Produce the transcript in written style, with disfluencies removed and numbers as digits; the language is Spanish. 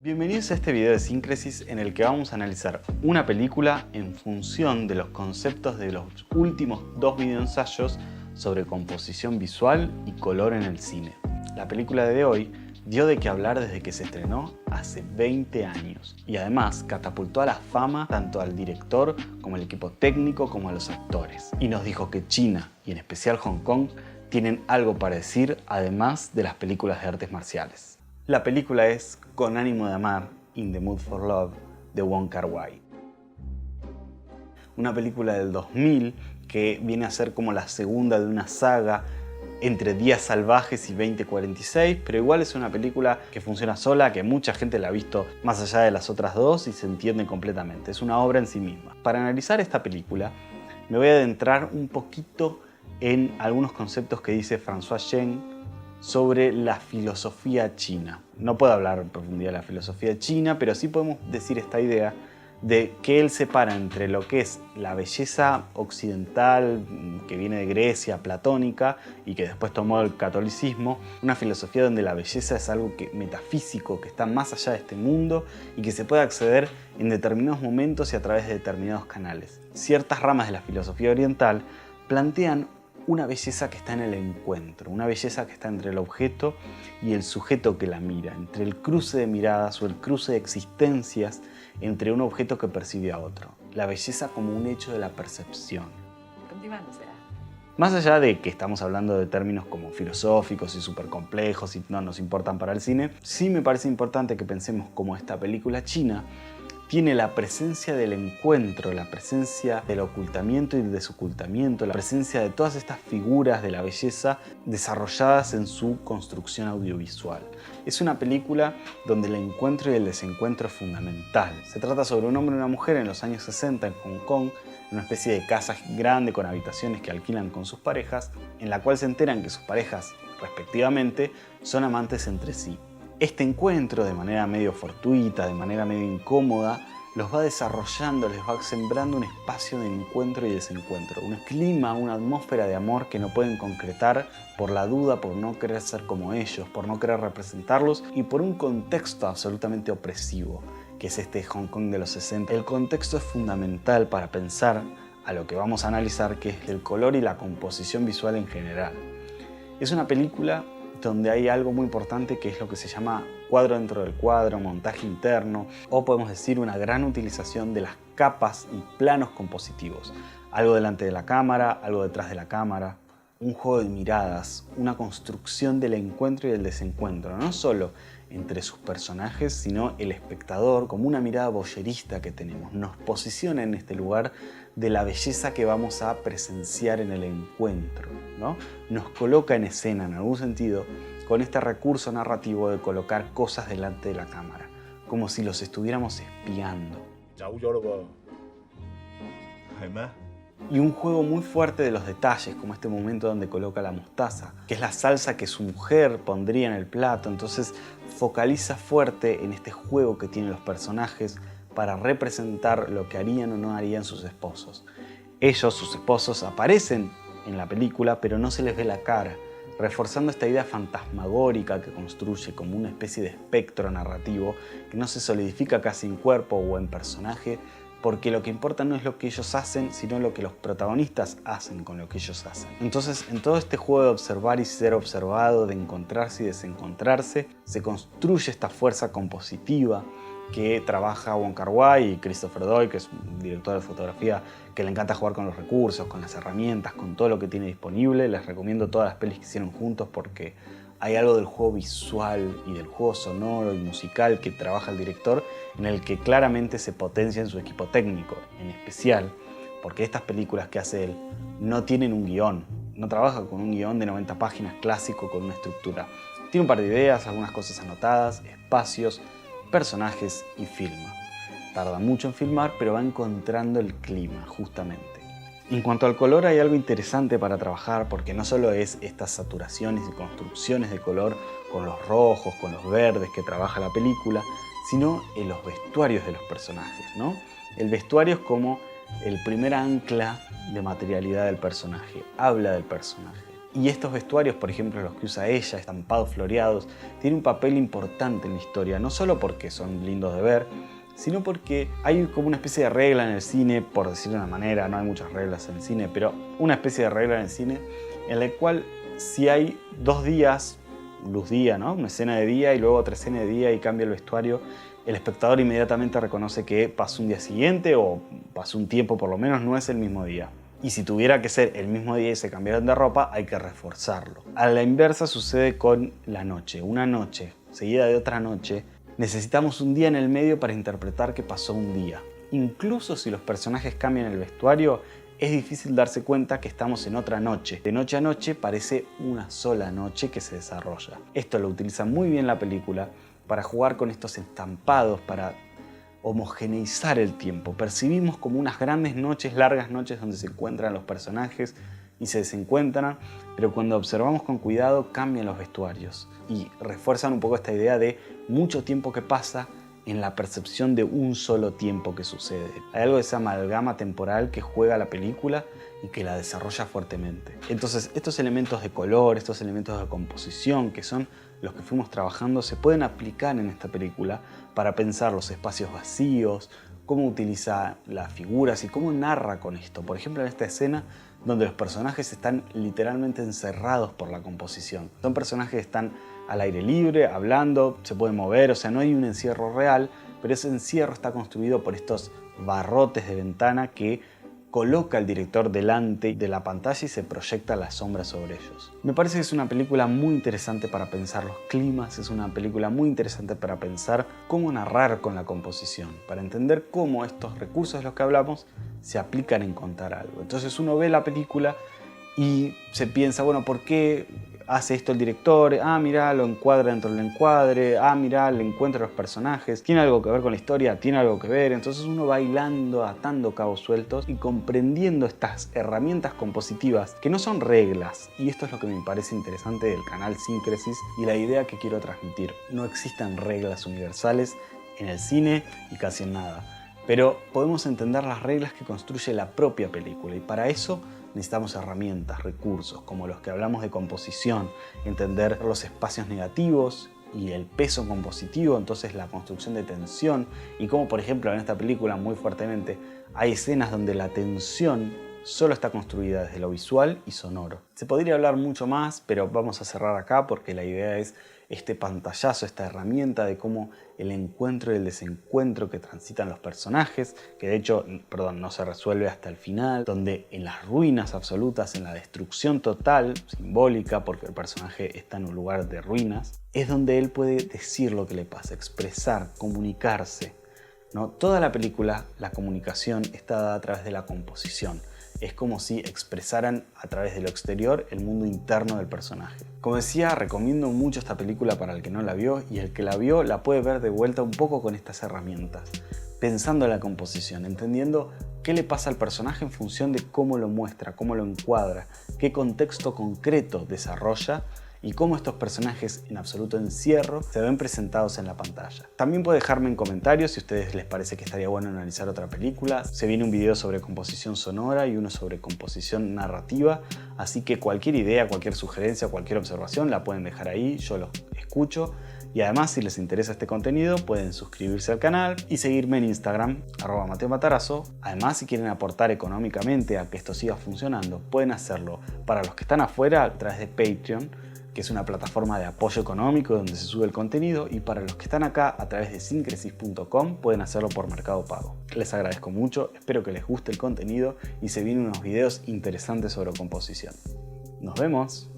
Bienvenidos a este video de Síncresis en el que vamos a analizar una película en función de los conceptos de los últimos dos videoensayos sobre composición visual y color en el cine. La película de hoy dio de qué hablar desde que se estrenó hace 20 años y además catapultó a la fama tanto al director como al equipo técnico como a los actores. Y nos dijo que China y en especial Hong Kong tienen algo para decir además de las películas de artes marciales. La película es Con ánimo de amar, In the Mood for Love, de Wong Kar-wai. Una película del 2000 que viene a ser como la segunda de una saga entre Días Salvajes y 2046, pero igual es una película que funciona sola, que mucha gente la ha visto más allá de las otras dos y se entiende completamente. Es una obra en sí misma. Para analizar esta película me voy a adentrar un poquito en algunos conceptos que dice François Chen sobre la filosofía china. No puedo hablar en profundidad de la filosofía china, pero sí podemos decir esta idea de que él separa entre lo que es la belleza occidental que viene de Grecia, platónica, y que después tomó el catolicismo, una filosofía donde la belleza es algo metafísico, que está más allá de este mundo y que se puede acceder en determinados momentos y a través de determinados canales. Ciertas ramas de la filosofía oriental plantean una belleza que está en el encuentro, una belleza que está entre el objeto y el sujeto que la mira, entre el cruce de miradas o el cruce de existencias entre un objeto que percibe a otro. La belleza como un hecho de la percepción. Continuando será. Más allá de que estamos hablando de términos como filosóficos y súper complejos y no nos importan para el cine, sí me parece importante que pensemos cómo esta película china tiene la presencia del encuentro, la presencia del ocultamiento y del desocultamiento, la presencia de todas estas figuras de la belleza desarrolladas en su construcción audiovisual. Es una película donde el encuentro y el desencuentro es fundamental. Se trata sobre un hombre y una mujer en los años 60 en Hong Kong, en una especie de casa grande con habitaciones que alquilan con sus parejas, en la cual se enteran que sus parejas, respectivamente, son amantes entre sí. Este encuentro, de manera medio fortuita, de manera medio incómoda, los va desarrollando, les va sembrando un espacio de encuentro y desencuentro, un clima, una atmósfera de amor que no pueden concretar por la duda, por no querer ser como ellos, por no querer representarlos y por un contexto absolutamente opresivo, que es este Hong Kong de los 60. El contexto es fundamental para pensar a lo que vamos a analizar, que es el color y la composición visual en general. Es una película donde hay algo muy importante que es lo que se llama cuadro dentro del cuadro, montaje interno, o podemos decir una gran utilización de las capas y planos compositivos. Algo delante de la cámara, algo detrás de la cámara, un juego de miradas, una construcción del encuentro y del desencuentro, no solo entre sus personajes, sino el espectador, como una mirada voyerista que tenemos. Nos posiciona en este lugar de la belleza que vamos a presenciar en el encuentro, ¿no? Nos coloca en escena, en algún sentido, con este recurso narrativo de colocar cosas delante de la cámara, como si los estuviéramos espiando. Y un juego muy fuerte de los detalles, como este momento donde coloca la mostaza, que es la salsa que su mujer pondría en el plato. Entonces focaliza fuerte en este juego que tienen los personajes para representar lo que harían o no harían sus esposos. Ellos, sus esposos, aparecen en la película, pero no se les ve la cara, reforzando esta idea fantasmagórica que construye como una especie de espectro narrativo que no se solidifica casi en cuerpo o en personaje, porque lo que importa no es lo que ellos hacen, sino lo que los protagonistas hacen con lo que ellos hacen. Entonces, en todo este juego de observar y ser observado, de encontrarse y desencontrarse, se construye esta fuerza compositiva que trabaja Wong Kar-wai y Christopher Doi, que es un director de fotografía que le encanta jugar con los recursos, con las herramientas, con todo lo que tiene disponible. Les recomiendo todas las pelis que hicieron juntos porque hay algo del juego visual y del juego sonoro y musical que trabaja el director en el que claramente se potencia en su equipo técnico, en especial porque estas películas que hace él no tienen un guión, no trabaja con un guión de 90 páginas clásico con una estructura. Tiene un par de ideas, algunas cosas anotadas, espacios, personajes y filma. Tarda mucho en filmar, pero va encontrando el clima, justamente. En cuanto al color, hay algo interesante para trabajar porque no solo es estas saturaciones y construcciones de color con los rojos, con los verdes que trabaja la película, sino en los vestuarios de los personajes, ¿no? El vestuario es como el primer ancla de materialidad del personaje, habla del personaje. Y estos vestuarios, por ejemplo los que usa ella, estampados floreados, tienen un papel importante en la historia, no solo porque son lindos de ver, sino porque hay como una especie de regla en el cine, por decirlo de una manera, no hay muchas reglas en el cine, pero una especie de regla en el cine en la cual si hay 2 días, luz día, ¿no? Una escena de día y luego otra escena de día y cambia el vestuario, el espectador inmediatamente reconoce que pasó un día siguiente o pasó un tiempo por lo menos, no es el mismo día. Y si tuviera que ser el mismo día y se cambiaron de ropa, hay que reforzarlo. A la inversa sucede con la noche. Una noche seguida de otra noche, necesitamos un día en el medio para interpretar que pasó un día. Incluso si los personajes cambian el vestuario, es difícil darse cuenta que estamos en otra noche. De noche a noche parece una sola noche que se desarrolla. Esto lo utiliza muy bien la película para jugar con estos estampados, para homogeneizar el tiempo. Percibimos como unas grandes noches, largas noches donde se encuentran los personajes y se desencuentran, pero cuando observamos con cuidado cambian los vestuarios y refuerzan un poco esta idea de mucho tiempo que pasa en la percepción de un solo tiempo que sucede. Hay algo de esa amalgama temporal que juega la película y que la desarrolla fuertemente. Entonces estos elementos de color, estos elementos de composición que son los que fuimos trabajando se pueden aplicar en esta película para pensar los espacios vacíos, cómo utiliza las figuras y cómo narra con esto. Por ejemplo, en esta escena donde los personajes están literalmente encerrados por la composición. Son personajes que están al aire libre, hablando, se pueden mover, o sea, no hay un encierro real, pero ese encierro está construido por estos barrotes de ventana que coloca el director delante de la pantalla y se proyecta la sombra sobre ellos. Me parece que es una película muy interesante para pensar los climas, es una película muy interesante para pensar cómo narrar con la composición, para entender cómo estos recursos de los que hablamos se aplican en contar algo. Entonces uno ve la película y se piensa, bueno, ¿por qué hace esto el director? Ah, mirá, lo encuadra dentro del encuadre. Ah, mirá, el encuentro de los personajes. ¿Tiene algo que ver con la historia? ¿Tiene algo que ver? Entonces uno va hilando, atando cabos sueltos y comprendiendo estas herramientas compositivas que no son reglas. Y esto es lo que me parece interesante del canal Syncresis y la idea que quiero transmitir. No existen reglas universales en el cine y casi en nada. Pero podemos entender las reglas que construye la propia película y para eso necesitamos herramientas, recursos, como los que hablamos de composición, entender los espacios negativos y el peso compositivo, entonces la construcción de tensión y como por ejemplo en esta película muy fuertemente hay escenas donde la tensión solo está construida desde lo visual y sonoro. Se podría hablar mucho más, pero vamos a cerrar acá porque la idea es este pantallazo, esta herramienta de cómo el encuentro y el desencuentro que transitan los personajes, que de hecho, no se resuelve hasta el final, donde en las ruinas absolutas, en la destrucción total, simbólica, porque el personaje está en un lugar de ruinas, es donde él puede decir lo que le pasa, expresar, comunicarse, ¿no? Toda la película, la comunicación está dada a través de la composición. Es como si expresaran a través de lo exterior el mundo interno del personaje. Como decía, recomiendo mucho esta película para el que no la vio y el que la vio la puede ver de vuelta un poco con estas herramientas, pensando en la composición, entendiendo qué le pasa al personaje en función de cómo lo muestra, cómo lo encuadra, qué contexto concreto desarrolla y cómo estos personajes en absoluto encierro se ven presentados en la pantalla. También puede dejarme en comentarios si a ustedes les parece que estaría bueno analizar otra película. Se viene un video sobre composición sonora y uno sobre composición narrativa, así que cualquier idea, cualquier sugerencia, cualquier observación la pueden dejar ahí, yo los escucho. Y además, si les interesa este contenido, pueden suscribirse al canal y seguirme en Instagram, @MateoMatarazzo. Además, si quieren aportar económicamente a que esto siga funcionando, pueden hacerlo para los que están afuera a través de Patreon, que es una plataforma de apoyo económico donde se sube el contenido, y para los que están acá a través de syncresis.com pueden hacerlo por Mercado Pago. Les agradezco mucho, espero que les guste el contenido y se vienen unos videos interesantes sobre composición. ¡Nos vemos!